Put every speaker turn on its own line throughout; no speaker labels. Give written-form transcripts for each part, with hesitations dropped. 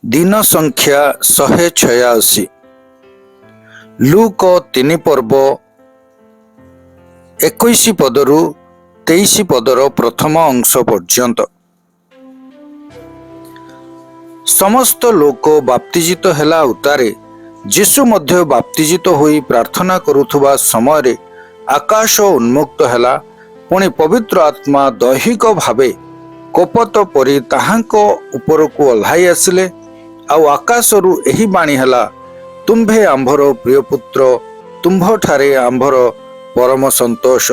दिन संख्या 186 लूक 3 पर्व 21 पदरु 23 पदर प्रथम अंश पर्यंत समस्त लोक बाप्तिजित हेला उतारे जीशु मध्य बाप्तिजित होई प्रार्थना करुथुबा समय रे आकाश उन्मुक्त हेला। पुणी पवित्र आत्मा दैहिक भावे कोपत परी ताहांको उपरकू ओह्लाई आसिले। आउ आकाशरू एही बाणी हेला, तुम्भे आंभर प्रिय पुत्र, तुम्भ ठारे आंभर परम संतोष।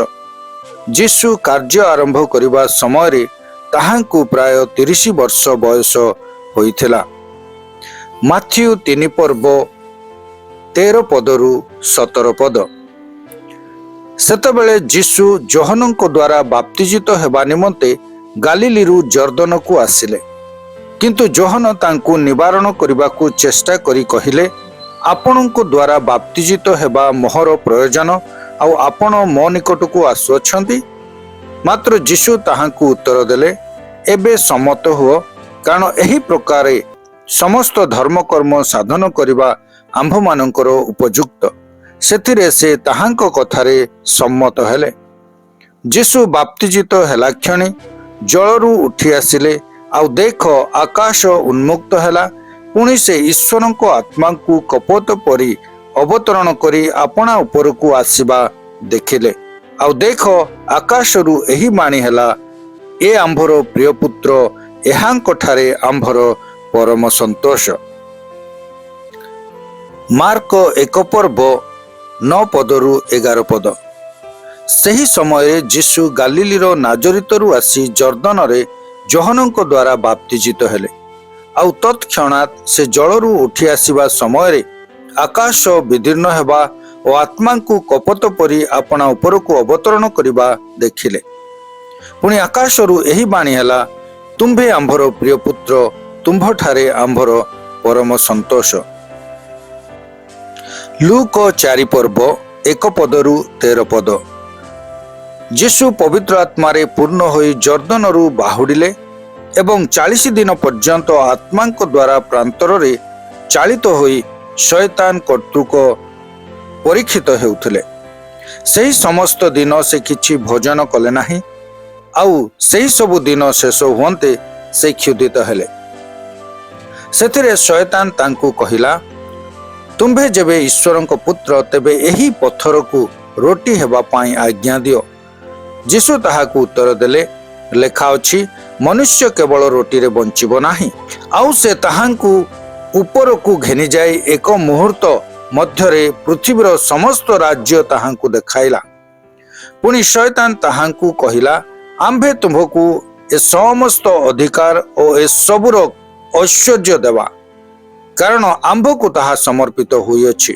जीशु कार्य आरंभ करिबा समय रे ताहांकु प्राय 30 वर्ष बयस होइथिला। माथ्यू 3 पर्व 13 पदरु 17 पद। सेतबेले जीशु जोहनଙ୍କ द्वारा बाप्तिजित हेबा निमंते गालिलीरू जर्दन को आसिले। किंतु जोहन तांकु निवारण करबाकू चेष्टा करी कहिले, आपणଙ୍କ द्वारा बाप्तिजित हेबा मोहर प्रयोजन आउ आपण मो निकटकू आसुछंती। मात्र जीशु ताहांकु उत्तर देले, एबे सम्मत हुओ, कारण एही प्रकारे समस्त धर्म कर्म साधन करिबा आंभ मानकर उपयुक्त। सेथिरे से ताहांक कथारे सम्मत हेले। जीशु बाप्तिजित हेला क्षणी जलरू उठी आसिले। आउ देख आकाश उन्मुक्त हेला। पुणी से ईश्वरଙ୍କ आत्मा को कपत परी अवतरण करी आपणा उपरकू आसीबा देखिले। आउ देख आकाशरू एही बाणी हेला, ए आंभर प्रिय पुत्र, एहांक ठारे आंभर परम संतोष। मार्क 1 पर्व 9 पदरु 11 पद। सही समय जीशु गालिलीर नाजरितरू आसी जर्दन रे जोहनଙ୍କ द्वारा बाप्तिजित हेले। आउ तत्क्षणात से जलरू उठी आसीबा समय रे आकाश विदीर्ण हेबा और आत्मा को कपत परी आपणा उपरकू अवतरण करिबा देखिले। पुणी आकाशरू एही बाणी हेला, तुम्भे आंभर प्रिय पुत्र, तुम्भ ठारे आंभर परम संतोष। लूक 4 पर्व 1 पदरु 13 पद। जीशु पवित्र आत्मारे पूर्ण होई जर्दनरू बाहुडिले एवं 40 दिन पर्यंत आत्माଙ୍କ द्वारा प्रांतर रे चालित होई शैतान कर्तृक परीक्षित हेउथिले। सही समस्त दिन से किछि भोजन कले नाही। आउ सही सब दिन शेष हुंते से क्षुदित हेले। सेथिरे शैतान तांकू कहिला, तुम्भे जेबे ईश्वरଙ୍କ पुत्र, तेबे एही पत्थर को रोटी हेबा पाई आज्ञा दियो। जीशु ताहाकू उत्तर देले, लेखा अछि, मनुष्य केवल रोटी रे बंचिबो नाही। आउ से ताहांकू उपरकू घेनी जाय एक मुहूर्त मध्यरे पृथ्वीर समस्त राज्य ताहांकू देखाइला। पुणी शैतान ताहांकू कहिला, आंभे तुम्भकू ए समस्त अधिकार और ए सबुर ऐश्वर्य देवा, कारण आंभकू ताहा समर्पित होइअछि।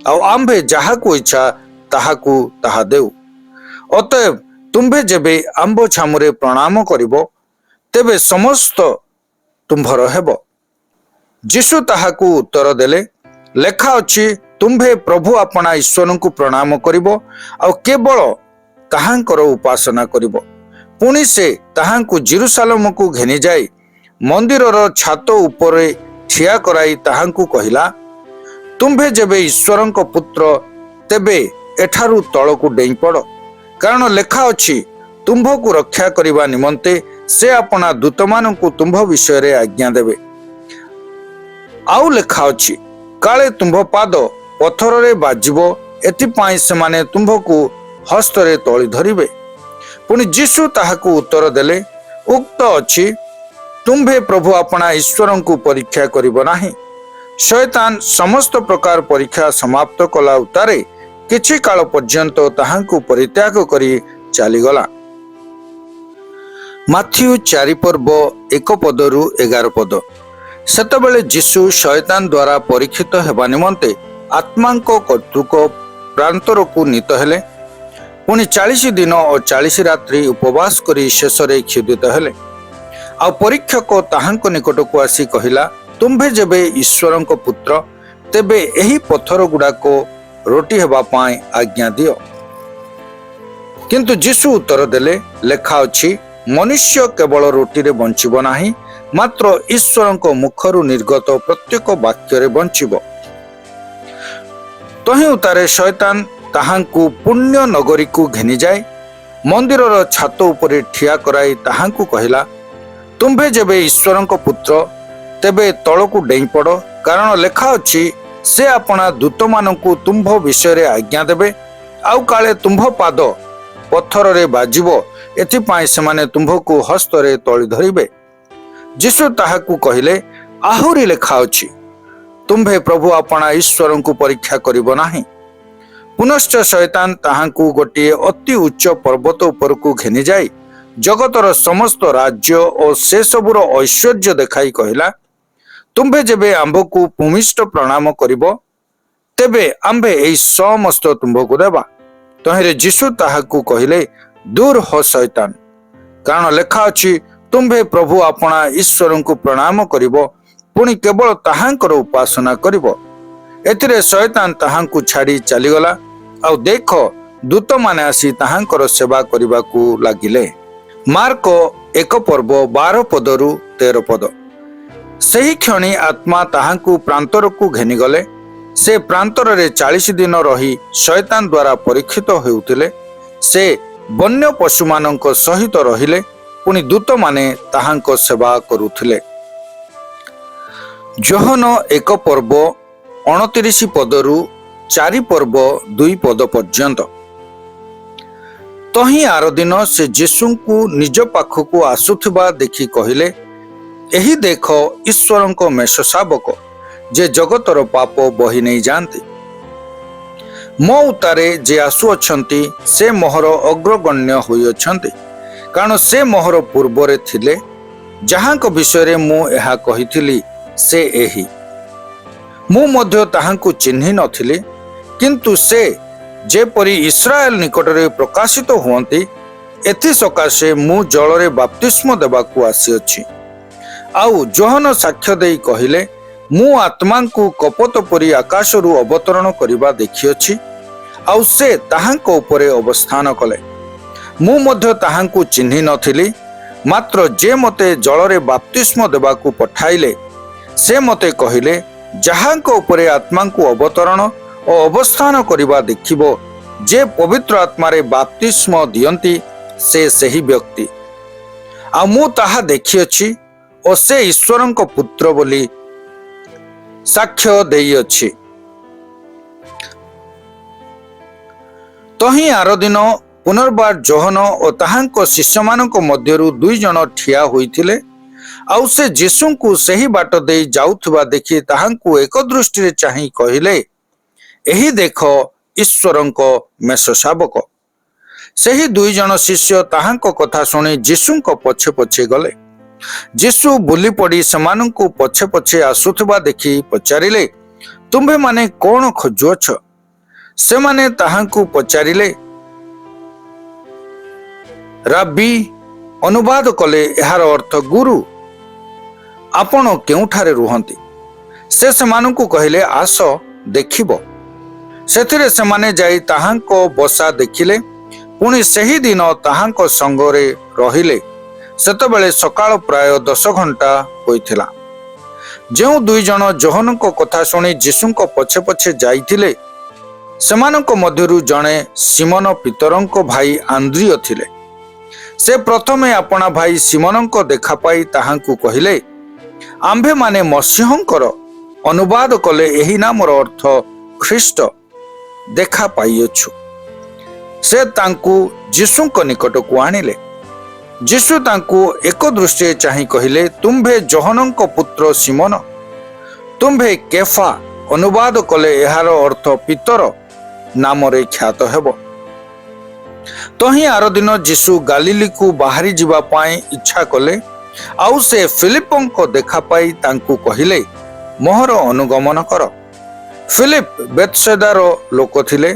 आउ आंभे जाहाकू इच्छा ताहाकू ताहा देउ। अतएव तुम्भे जेबे आंभ छामुरे प्रणाम करिबो, तेबे समस्त तुम्भर हेबो। जीशु ताहाकू उत्तर देले, लेखा अछि, तुम्भे प्रभु आपणा ईश्वरଙ୍କୁ प्रणाम करिबो आउ केवल ताहांकर उपासना करिबो। पुणी से ताहांकू जेरुसालेम को घेनी जाई मंदिरर छात उपरे ठिया कराई ताहांकू कहिला, तुम्भे जेबे ईश्वरଙ୍କ पुत्र, तेबे एठारू तळकू डेई पड़, कारण लेखा अछि, तुम्भ को रक्षा करिबा निमंते से अपना दूतमानଙ୍କୁ तुम्भ विषय रे आज्ञा देबे। आउ लेखा अछि, काले तुम्भ पाद पत्थर रे बाजिबो, एथिपाई सेमाने तुम्भ को हस्त रे तोଳି धरिबे। पुणी जीशु ताहाकू उत्तर देले, उक्त अछि, तुम्भे प्रभु अपना ईश्वरଙ୍କୁ परीक्षा करिबो नाही। शैतान समस्त प्रकार परीक्षा समाप्त कला उतारे किछि काल पर्यंत ताहांकू परित्याग करी चलीगला। माथ्यू 4 पर्व 1 पदरु 11 पद। सेतबेले जीशु शैतान द्वारा परीक्षित हेबा निमंते आत्मांक कर्तृक प्रांतर को नीत हेले। पुणी 40 दिन और 40 रात्रि उपवास करी शेषरे क्षुदित हेले। आ परीक्षक ताहांक निकट को आसी कहिला, तुम्भे जेबे ईश्वरଙ୍କ पुत्र, तेबे एही पत्थर गुडा को रोटी हेबा पाई आज्ञा दियो। किंतु जीशु उत्तर देले, लेखा अछि, मनुष्य केवल रोटी रे बंचिबो नाही, ମାତ୍ର ଈଶ୍ୱରଙ୍କ ମୁଖରୁ ନିର୍ଗତ ପ୍ରତ୍ୟେକ ବାକ୍ୟରେ ବଞ୍ଚିବ। ତହିଁ ଉତ୍ତାରେ ଶୟତାନ ତାହାଙ୍କୁ ପୁଣ୍ୟ ନଗରୀକୁ ଘେନିଯାଏ ମନ୍ଦିରର ଛାତ ଉପରେ ଠିଆ କରାଇ ତାହାଙ୍କୁ କହିଲା, ତୁମ୍ଭେ ଯେବେ ଈଶ୍ୱରଙ୍କ ପୁତ୍ର ତେବେ ତଳକୁ ଡେଇଁପଡ଼, କାରଣ ଲେଖା ଅଛି, ସେ ଆପଣା ଦୂତମାନଙ୍କୁ ତୁମ୍ଭ ବିଷୟରେ ଆଜ୍ଞା ଦେବେ, ଆଉ କାଳେ ତୁମ୍ଭ ପାଦ ପଥରରେ ବାଜିବ, ଏଥିପାଇଁ ସେମାନେ ତୁମ୍ଭକୁ ହସ୍ତରେ ତଳି ଧରିବେ। ଯୀଶୁ ତାହାକୁ କହିଲେ, ଆହୁରି ଲେଖା ଅଛି, ତୁମ୍ଭେ ପ୍ରଭୁ ଆପଣା ଈଶ୍ୱରଙ୍କୁ ପରୀକ୍ଷା କରିବ ନାହିଁ। ପୁନଶ୍ଚ ଶୟତାନ ତାହାଙ୍କୁ ଗୋଟିଏ ଅତି ଉଚ୍ଚ ପର୍ବତ ଉପରକୁ ଘେନିଯାଇ ଜଗତର ସମସ୍ତ ରାଜ୍ୟ ଓ ସେସବୁର ଐଶ୍ୱର୍ଯ୍ୟ ଦେଖାଇ କହିଲା, ତୁମ୍ଭେ ଯେବେ ଆମ୍ଭକୁ ଭୂମିଷ୍ଠ ପ୍ରଣାମ କରିବ, ତେବେ ଆମ୍ଭେ ଏହି ସମସ୍ତ ତୁମ୍ଭକୁ ଦେବା। ତହିଁରେ ଯୀଶୁ ତାହାକୁ କହିଲେ, ଦୂର ହୋ ଶୟତାନ, କାରଣ ଲେଖା ଅଛି, ତୁମ୍ଭେ ପ୍ରଭୁ ଆପଣା ଈଶ୍ୱରଙ୍କୁ ପ୍ରଣାମ କରିବ, ପୁଣି କେବଳ ତାହାଙ୍କର ଉପାସନା କରିବ। ଏଥିରେ ଶୟତାନ ତାହାଙ୍କୁ ଛାଡ଼ି ଚାଲିଗଲା। ଆଉ ଦେଖ, ଦୂତମାନେ ଆସି ତାହାଙ୍କର ସେବା କରିବାକୁ ଲାଗିଲେ। ମାର୍କ 1:12-13। ସେହି କ୍ଷଣି ଆତ୍ମା ତାହାଙ୍କୁ ପ୍ରାନ୍ତରକୁ ଘେନିଗଲେ। ସେ ପ୍ରାନ୍ତରରେ 40 ଦିନ ରହି ଶୟତାନ ଦ୍ୱାରା ପରୀକ୍ଷିତ ହେଉଥିଲେ। ସେ ବନ୍ୟ ପଶୁମାନଙ୍କ ସହିତ ରହିଲେ, ପୁଣି ଦୂତମାନେ ତାହାଙ୍କ ସେବା କରୁଥିଲେ। ଯୋହନ 1:29-4 ପର୍ଯ୍ୟନ୍ତ। ତହିଁ ଆର ଦିନ ସେ ଯୀଶୁଙ୍କୁ ନିଜ ପାଖକୁ ଆସୁଥିବା ଦେଖି କହିଲେ, ଏହି ଦେଖ ଈଶ୍ୱରଙ୍କ ମେଷଶାବକ, ଯେ ଜଗତର ପାପ ବହି ନେଇ ଯାଆନ୍ତି। ମୋ ଉତ୍ତାରେ ଯେ ଆସୁଅଛନ୍ତି ସେ ମୋହର ଅଗ୍ରଗଣ୍ୟ ହୋଇଅଛନ୍ତି, କାରଣ ସେ ମୋହର ପୂର୍ବରେ ଥିଲେ। ଯାହାଙ୍କ ବିଷୟରେ ମୁଁ ଏହା କହିଥିଲି ସେ ଏହି। ମୁଁ ମଧ୍ୟ ତାହାଙ୍କୁ ଚିହ୍ନି ନଥିଲି, କିନ୍ତୁ ସେ ଯେପରି ଇସ୍ରାଏଲ ନିକଟରେ ପ୍ରକାଶିତ ହୁଅନ୍ତି, ଏଥିସକାଶେ ମୁଁ ଜଳରେ ବାପ୍ତିସ୍ମ ଦେବାକୁ ଆସିଅଛି। ଆଉ ଯୋହନ ସାକ୍ଷ୍ୟ ଦେଇ କହିଲେ, ମୁଁ ଆତ୍ମାଙ୍କୁ କପୋତ ପରି ଆକାଶରୁ ଅବତରଣ କରିବା ଦେଖିଅଛି, ଆଉ ସେ ତାହାଙ୍କ ଉପରେ ଅବସ୍ଥାନ କଲେ। ମୁଁ ମଧ୍ୟ ତାହାଙ୍କୁ ଚିହ୍ନି ନଥିଲି, ମାତ୍ର ଯେ ମୋତେ ଜଳରେ ବାପ୍ତିସ୍ମ ଦେବାକୁ ପଠାଇଲେ, ସେ ମୋତେ କହିଲେ, ଯାହାଙ୍କ ଉପରେ ଆତ୍ମାଙ୍କୁ ଅବତରଣ ଓ ଅବସ୍ଥାନ କରିବା ଦେଖିବ, ଯେ ପବିତ୍ର ଆତ୍ମାରେ ବାପ୍ତିସ୍ମ ଦିଅନ୍ତି, ସେ ସେହି ବ୍ୟକ୍ତି। ଆଉ ମୁଁ ତାହା ଦେଖିଅଛି ଓ ସେ ଈଶ୍ୱରଙ୍କ ପୁତ୍ର ବୋଲି ସାକ୍ଷ୍ୟ ଦେଇଅଛି। ତହିଁ ଆର ଦିନ ପୁନର୍ବାର ଯୋହନ ଓ ତାହାଙ୍କ ଶିଷ୍ୟମାନଙ୍କ ମଧ୍ୟରୁ 2 ଜଣ ଠିଆ ହୋଇଥିଲେ। ଆଉ ସେ ଯୀଶୁଙ୍କୁ ସେହି ବାଟ ଦେଇ ଯାଉଥିବା ଦେଖି ତାହାଙ୍କୁ ଏକ ଦୃଷ୍ଟିରେ ଚାହିଁ କହିଲେ, ଏହି ଦେଖ ଈଶ୍ୱରଙ୍କ ମେଷଶାବକ। ସେହି 2 ଜଣ ଶିଷ୍ୟ ତାହାଙ୍କ କଥା ଶୁଣି ଯୀଶୁଙ୍କ ପଛେ ପଛେ ଗଲେ। ଯୀଶୁ ବୁଲି ପଡ଼ି ସେମାନଙ୍କୁ ପଛେ ପଛେ ଆସୁଥିବା ଦେଖି ପଚାରିଲେ, ତୁମ୍ଭେମାନେ କଣ ଖୋଜୁଅଛ? ସେମାନେ ତାହାଙ୍କୁ ପଚାରିଲେ, ରାବି, ଅନୁବାଦ କଲେ ଏହାର ଅର୍ଥ ଗୁରୁ, ଆପଣ କେଉଁଠାରେ ରୁହନ୍ତି? ସେ ସେମାନଙ୍କୁ କହିଲେ, ଆସ ଦେଖିବ। ସେଥିରେ ସେମାନେ ଯାଇ ତାହାଙ୍କ ବସା ଦେଖିଲେ, ପୁଣି ସେହି ଦିନ ତାହାଙ୍କ ସଙ୍ଗରେ ରହିଲେ। ସେତେବେଳେ ସକାଳ ପ୍ରାୟ 10 ଘଣ୍ଟା ହୋଇଥିଲା। ଯେଉଁ 2 ଜଣ ଯୋହନଙ୍କ କଥା ଶୁଣି ଯୀଶୁଙ୍କ ପଛେ ପଛେ ଯାଇଥିଲେ, ସେମାନଙ୍କ ମଧ୍ୟରୁ ଜଣେ ସିମୋନ ପିତରଙ୍କ ଭାଇ ଆନ୍ଦ୍ରିୟ ଥିଲେ। ସେ ପ୍ରଥମେ ଆପଣା ଭାଇ ସିମୋନଙ୍କ ଦେଖା ପାଇ ତାହାଙ୍କୁ କହିଲେ, ଆମ୍ଭେମାନେ ମସିହଙ୍କର, ଅନୁବାଦ କଲେ ଏହି ନାମର ଅର୍ଥ ଖ୍ରୀଷ୍ଟ, ଦେଖା ପାଇଅଛୁ। ସେ ତାଙ୍କୁ ଯୀଶୁଙ୍କ ନିକଟକୁ ଆଣିଲେ। ଯୀଶୁ ତାଙ୍କୁ ଏକ ଦୃଷ୍ଟିରେ ଚାହିଁ କହିଲେ, ତୁମ୍ଭେ ଯୋହନଙ୍କ ପୁତ୍ର ସିମୋନ, ତୁମ୍ଭେ କେଫା, ଅନୁବାଦ କଲେ ଏହାର ଅର୍ଥ ପିତର ନାମରେ ଖ୍ୟାତ ହେବ। ତହିଁ ଆର ଦିନ ଯୀଶୁ ଗାଲିଲିକୁ ବାହାରି ଯିବା ପାଇଁ ଇଚ୍ଛା କଲେ। ଆଉ ସେ ଫିଲିପଙ୍କ ଦେଖା ପାଇ ତାଙ୍କୁ କହିଲେ, ମୋହର ଅନୁଗମନ କର। ଫିଲିପ ବେଥସାଦାର ଲୋକ ଥିଲେ।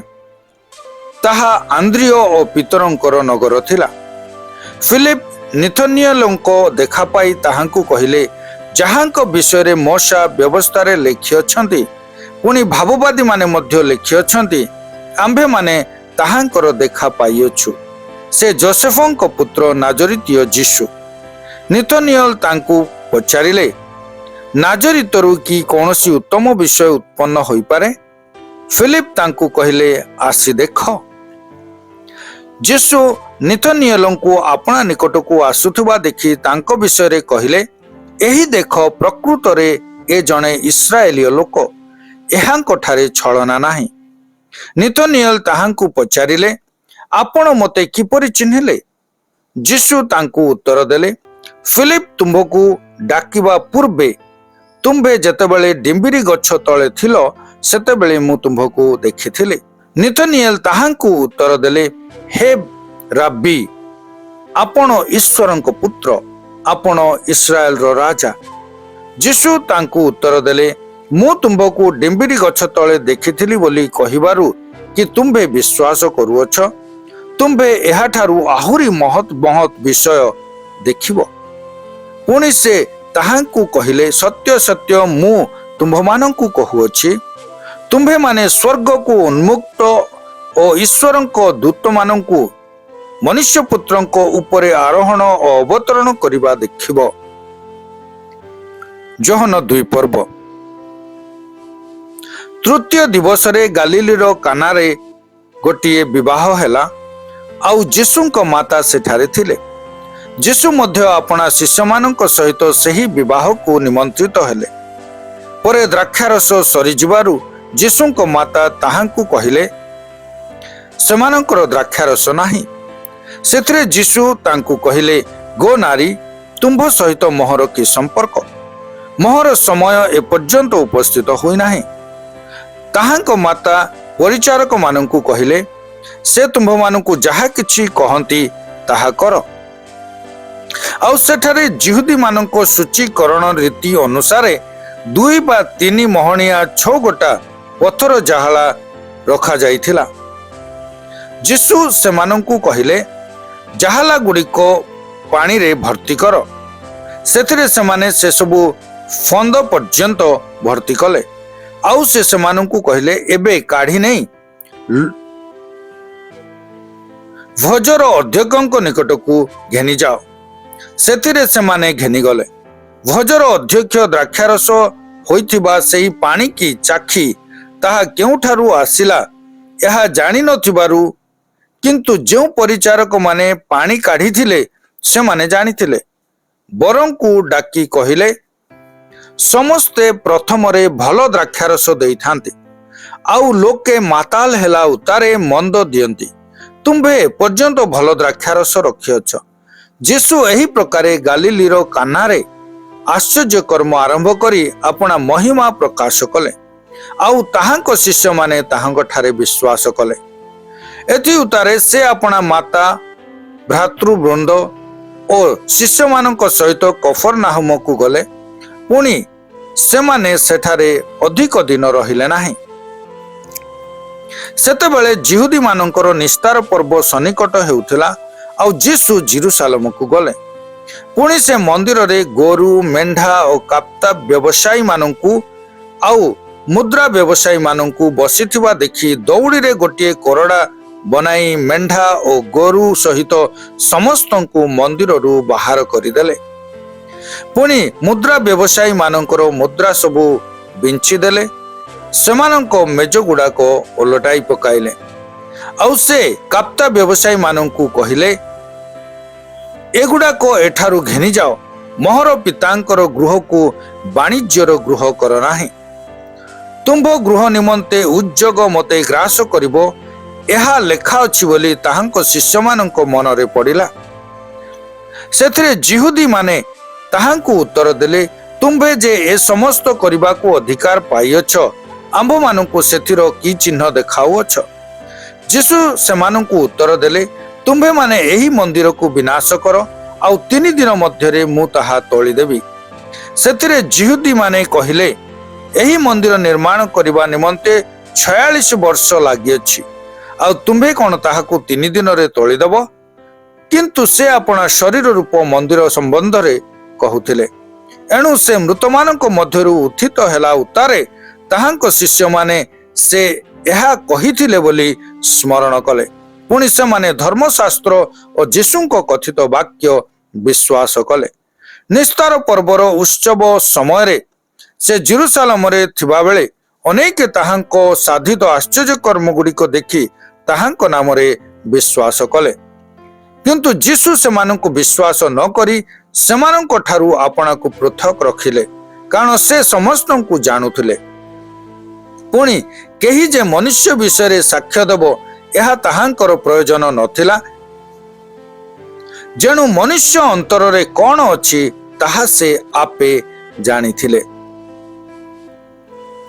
ତାହା ଆନ୍ଦ୍ରିୟ ଓ ପିତରଙ୍କର ନଗର ଥିଲା। ଫିଲିପ ନିଥନିଏଲଙ୍କ ଦେଖା ପାଇ ତାହାଙ୍କୁ କହିଲେ, ଯାହାଙ୍କ ବିଷୟରେ ମୋଶା ବ୍ୟବସ୍ଥାରେ ଲେଖିଅଛନ୍ତି, ପୁଣି ଭାବବାଦୀମାନେ ମଧ୍ୟ ଲେଖିଅଛନ୍ତି, ଆମ୍ଭେମାନେ ତାହାଙ୍କର ଦେଖା ପାଇଅଛୁ। ସେ ଯୋସେଫଙ୍କ ପୁତ୍ର ନାଜରିତୀୟ ଯୀଶୁ। ନିଥନିଏଲ ତାଙ୍କୁ ପଚାରିଲେ, ନାଜରିତରୁ କି କୌଣସି ଉତ୍ତମ ବିଷୟ ଉତ୍ପନ୍ନ ହୋଇପାରେ? ଫିଲିପ ତାଙ୍କୁ କହିଲେ, ଆସି ଦେଖ। ଯୀଶୁ ନିଥନିଏଲଙ୍କୁ ଆପଣା ନିକଟକୁ ଆସୁଥିବା ଦେଖି ତାଙ୍କ ବିଷୟରେ କହିଲେ, ଏହି ଦେଖ, ପ୍ରକୃତରେ ଏ ଜଣେ ଇସ୍ରାଏଲୀୟ ଲୋକ, ଏହାଙ୍କଠାରେ ଛଳନା ନାହିଁ। ନିଥନିଏଲ ତାହାଙ୍କୁ ପଚାରିଲେ, ଆପଣ ମୋତେ କିପରି ଚିହ୍ନିଲେ? ଯୀଶୁ ତାଙ୍କୁ ଉତ୍ତର ଦେଲେ, ଫିଲିପ ତୁମ୍ଭକୁ ଡାକିବା ପୂର୍ବେ ତୁମ୍ଭେ ଯେତେବେଳେ ଡିମ୍ବିରି ଗଛ ତଳେ ଥିଲ, ସେତେବେଳେ ମୁଁ ତୁମ୍ଭକୁ ଦେଖିଥିଲି। ନିଥନିଏଲ ତାହାଙ୍କୁ ଉତ୍ତର ଦେଲେ, ହେ ରାବି, ଆପଣ ଈଶ୍ୱରଙ୍କ ପୁତ୍ର, ଆପଣ ଇସ୍ରାଏଲର ରାଜା। ଯୀଶୁ ତାଙ୍କୁ ଉତ୍ତର ଦେଲେ, ମୁଁ ତୁମ୍ଭକୁ ଡିମ୍ବିରି ଗଛ ତଳେ ଦେଖିଥିଲି ବୋଲି କହିବାରୁ କି ତୁମ୍ଭେ ବିଶ୍ୱାସ କରୁଅଛ? ତୁମ୍ଭେ ଏହାଠାରୁ ଆହୁରି ମହତ୍ ମହତ୍ ବିଷୟ ଦେଖିବ। ପୁଣି ସେ ତାହାଙ୍କୁ କହିଲେ, ସତ୍ୟ ସତ୍ୟ ମୁଁ ତୁମ୍ଭମାନଙ୍କୁ କହୁଅଛି, ତୁମ୍ଭେମାନେ ସ୍ୱର୍ଗକୁ ଉନ୍ମୁକ୍ତ ଓ ଈଶ୍ୱରଙ୍କ ଦୂତମାନଙ୍କୁ ମନୁଷ୍ୟପୁତ୍ରଙ୍କ ଉପରେ ଆରୋହଣ ଓ ଅବତରଣ କରିବା ଦେଖିବ। ଯୋହନ 2 ପର୍ବ। ତୃତୀୟ ଦିବସରେ ଗାଲିଲୀର କାନାରେ ଗୋଟିଏ ବିବାହ ହେଲା, ଆଉ ଯୀଶୁଙ୍କ ମାତା ସେଠାରେ ଥିଲେ। ଯୀଶୁ ମଧ୍ୟ ଆପଣା ଶିଷ୍ୟମାନଙ୍କ ସହିତ ସେହି ବିବାହକୁ ନିମନ୍ତ୍ରିତ ହେଲେ। ପରେ ଦ୍ରାକ୍ଷାରସ ସରିଯିବାରୁ ଯୀଶୁଙ୍କ ମାତା ତାହାଙ୍କୁ କହିଲେ, ସେମାନଙ୍କର ଦ୍ରାକ୍ଷାରସ ନାହିଁ। ସେଥିରେ ଯୀଶୁ ତାଙ୍କୁ କହିଲେ, ଗୋ ନାରୀ, ତୁମ୍ଭ ସହିତ ମୋହର କି ସମ୍ପର୍କ? ମୋହର ସମୟ ଏପର୍ଯ୍ୟନ୍ତ ଉପସ୍ଥିତ ହୋଇନାହିଁ। ତାହାଙ୍କ ମାତା ପରିଚାରକମାନଙ୍କୁ କହିଲେ, ସେ ତୁମ୍ଭମାନଙ୍କୁ ଯାହା କିଛି କହନ୍ତି ତାହା କର। ଆଉ ସେଠାରେ ଯିହୁଦୀମାନଙ୍କ ସୂଚୀକରଣ ରୀତି ଅନୁସାରେ 2 ବା 3 ମହଣିଆ 6 ଗୋଟା ପଥର ଜାହାଳା ରଖାଯାଇଥିଲା। ଯୀଶୁ ସେମାନଙ୍କୁ କହିଲେ, ଜାହାଲା ଗୁଡ଼ିକ ପାଣିରେ ଭର୍ତ୍ତି କର। ସେଥିରେ ସେମାନେ ସେସବୁ ଫନ୍ଦ ପର୍ଯ୍ୟନ୍ତ ଭର୍ତ୍ତି କଲେ। ଆଉ ସେ ସେମାନଙ୍କୁ କହିଲେ, ଏବେ କାଢ଼ି ନେଇ ଭୋଜର ଅଧ୍ୟକ୍ଷଙ୍କ ନିକଟକୁ ଘେନିଯାଅ। ସେଥିରେ ସେମାନେ ଘେନିଗଲେ। ଭୋଜର ଅଧ୍ୟକ୍ଷ ଦ୍ରାକ୍ଷାରସ ହୋଇଥିବା ସେହି ପାଣିକି ଚାଖି ତାହା କେଉଁଠାରୁ ଆସିଲା ଏହା ଜାଣିନଥିବାରୁ, କିନ୍ତୁ ଯେଉଁ ପରିଚାରକମାନେ ପାଣି କାଢ଼ିଥିଲେ ସେମାନେ ଜାଣିଥିଲେ। ବରଙ୍କୁ ଡାକି କହିଲେ, ସମସ୍ତେ ପ୍ରଥମରେ ଭଲ ଦ୍ରାକ୍ଷାରସ ଦେଇଥାନ୍ତି, ଆଉ ଲୋକେ ମାତାଲ ହେଲା ଉତ୍ତାରେ ମନ୍ଦ ଦିଅନ୍ତି। ତୁମ୍ଭେ ଏପର୍ଯ୍ୟନ୍ତ ଭଲ ଦ୍ରାକ୍ଷାରସ ରଖିଅଛ। ଯୀଶୁ ଏହି ପ୍ରକାରେ ଗାଲିଲୀର କାନାରେ ଆଶ୍ଚର୍ଯ୍ୟ କର୍ମ ଆରମ୍ଭ କରି ଆପଣା ମହିମା ପ୍ରକାଶ କଲେ, ଆଉ ତାହାଙ୍କ ଶିଷ୍ୟମାନେ ତାହାଙ୍କଠାରେ ବିଶ୍ୱାସ କଲେ। ଏଥି ଉତ୍ତାରେ ସେ ଆପଣା ମାତା, ଭ୍ରାତୃବୃନ୍ଦ ଓ ଶିଷ୍ୟମାନଙ୍କ ସହିତ କଫରନାହୁମକୁ ଗଲେ। ପୁଣି ସେମାନେ ସେଠାରେ ଅଧିକ ଦିନ ରହିଲେ ନାହିଁ। ସେତେବେଳେ ଯିହୁଦୀମାନଙ୍କର ନିସ୍ତାର ପର୍ବ ସନ୍ନିକଟ ହେଉଥିଲା, ଆଉ ଯୀଶୁ ଜେରୁସାଲେମକୁ ଗଲେ। ପୁଣି ସେ ମନ୍ଦିରରେ ଗୋରୁ, ମେଣ୍ଢା ଓ କାପ୍ତା ବ୍ୟବସାୟୀମାନଙ୍କୁ ଆଉ ମୁଦ୍ରା ବ୍ୟବସାୟୀମାନଙ୍କୁ ବସିଥିବା ଦେଖି ଦଉଡ଼ିରେ ଗୋଟିଏ କୋରଡ଼ା ବନାଇ ମେଣ୍ଢା ଓ ଗୋରୁ ସହିତ ସମସ୍ତଙ୍କୁ ମନ୍ଦିରରୁ ବାହାର କରିଦେଲେ। ପୁଣି ମୁଦ୍ରା ବ୍ୟବସାୟୀମାନଙ୍କର ମୁଦ୍ରା ସବୁ ବିଞ୍ଚିଦେଲେ, ସେମାନଙ୍କ ମେଜ ଗୁଡ଼ାକ ଓଲଟାଇ ପକାଇଲେ। ଆଉ ସେ କାପ୍ତା ବ୍ୟବସାୟୀମାନଙ୍କୁ କହିଲେ, ଏଗୁଡ଼ାକ ଏଠାରୁ ଘେନିଯାଅ, ମୋହର ପିତାଙ୍କର ଗୃହକୁ ବାଣିଜ୍ୟର ଗୃହ କର ନାହିଁ। ତୁମ୍ଭ ଗୃହ ନିମନ୍ତେ ଉଦ୍ଯୋଗ ମୋତେ ଗ୍ରାସ କରିବ, ଏହା ଲେଖା ଅଛି ବୋଲି ତାହାଙ୍କ ଶିଷ୍ୟମାନଙ୍କ ମନରେ ପଡ଼ିଲା। ସେଥିରେ ଯିହୁଦୀମାନେ ତାହାଙ୍କୁ ଉତ୍ତର ଦେଲେ, ତୁମ୍ଭେ ଯେ ଏ ସମସ୍ତ କରିବାକୁ ଅଧିକାର ପାଇଅଛ, ଆମ୍ଭମାନଙ୍କୁ ସେଥିର କି ଚିହ୍ନ ଦେଖାଉଅଛ? ଯୀଶୁ ସେମାନଙ୍କୁ ଉତ୍ତର ଦେଲେ, ତୁମ୍ଭେମାନେ ଏହି ମନ୍ଦିରକୁ ବିନାଶ କର, ଆଉ 3 ଦିନ ମଧ୍ୟରେ ମୁଁ ତାହା ତୋଳିଦେବି। ସେଥିରେ ଯିହୁଦୀମାନେ କହିଲେ, ଏହି ମନ୍ଦିର ନିର୍ମାଣ କରିବା ନିମନ୍ତେ 46 ବର୍ଷ ଲାଗିଅଛି, ଆଉ ତୁମ୍ଭେ କ'ଣ ତାହାକୁ 3 ଦିନରେ ତୋଳିଦେବ? କିନ୍ତୁ ସେ ଆପଣା ଶରୀର ରୂପ ମନ୍ଦିର ସମ୍ବନ୍ଧରେ କହୁଥିଲେ। ଏଣୁ ସେ ମୃତମାନଙ୍କ ମଧ୍ୟରୁ ଉତ୍ଥିତ ହେଲା ଉତ୍ତାରେ ତାହାଙ୍କ ଶିଷ୍ୟମାନେ ସେ ଏହା କହିଥିଲେ ବୋଲି ସ୍ମରଣ କଲେ। ପୁଣି ସେମାନେ ଧର୍ମଶାସ୍ତ୍ର ଓ ଯୀଶୁଙ୍କ କଥିତ ବାକ୍ୟ ବିଶ୍ୱାସ କଲେ। ନିସ୍ତାର ପର୍ବର ଉତ୍ସବ ସମୟରେ ସେ ଜେରୁସାଲେମରେ ଥିବାବେଳେ ଅନେକ ତାହାଙ୍କ ସାଧିତ ଆଶ୍ଚର୍ଯ୍ୟ କର୍ମ ଗୁଡ଼ିକ ଦେଖି ତାହାଙ୍କ ନାମରେ ବିଶ୍ୱାସ କଲେ। କିନ୍ତୁ ଯୀଶୁ ସେମାନଙ୍କୁ ବିଶ୍ୱାସ ନ କରି ସେମାନଙ୍କ ଠାରୁ ଆପଣାକୁ ପୃଥକ ରଖିଲେ, କାରଣ ସେ ସମସ୍ତଙ୍କୁ ଜାଣୁଥିଲେ। ପୁଣି କେହି ଯେ ମନୁଷ୍ୟ ବିଷୟରେ ସାକ୍ଷ୍ୟ ଦେବ ଏହା ତାହାଙ୍କର ପ୍ରୟୋଜନ ନଥିଲା, ଯେଣୁ ମନୁଷ୍ୟ ଅନ୍ତରରେ କ'ଣ ଅଛି ତାହା ସେ ଆପେ ଜାଣିଥିଲେ।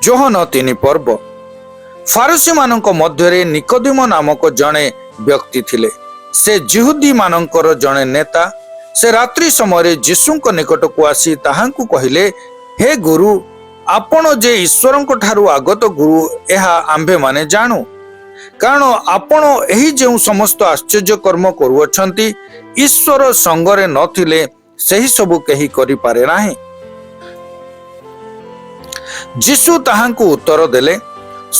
ଯୋହନ 3 ପର୍ବ। ଫାରୁସୀମାନଙ୍କ ମଧ୍ୟରେ ନିକୋଦିମ ନାମକ ଜଣେ ବ୍ୟକ୍ତି ଥିଲେ। ସେ ଯିହୁଦୀ ମାନଙ୍କର ଜଣେ ନେତା। ସେ ରାତ୍ରି ସମୟରେ ଯୀଶୁଙ୍କ ନିକଟକୁ ଆସି ତାହାଙ୍କୁ କହିଲେ, ହେ ଗୁରୁ, ଆପଣ ଯେ ଈଶ୍ୱରଙ୍କ ଠାରୁ ଆଗତ ଗୁରୁ ଏହା ଆମ୍ଭେମାନେ ଜାଣୁ, କାରଣ ଆପଣ ଏହି ଯେଉଁ ସମସ୍ତ ଆଶ୍ଚର୍ଯ୍ୟ କର୍ମ କରୁଅଛନ୍ତି ଈଶ୍ୱର ସଙ୍ଗରେ ନଥିଲେ ସେହି ସବୁ କେହି କରିପାରେ ନାହିଁ। ଯୀଶୁ ତାହାଙ୍କୁ ଉତ୍ତର ଦେଲେ,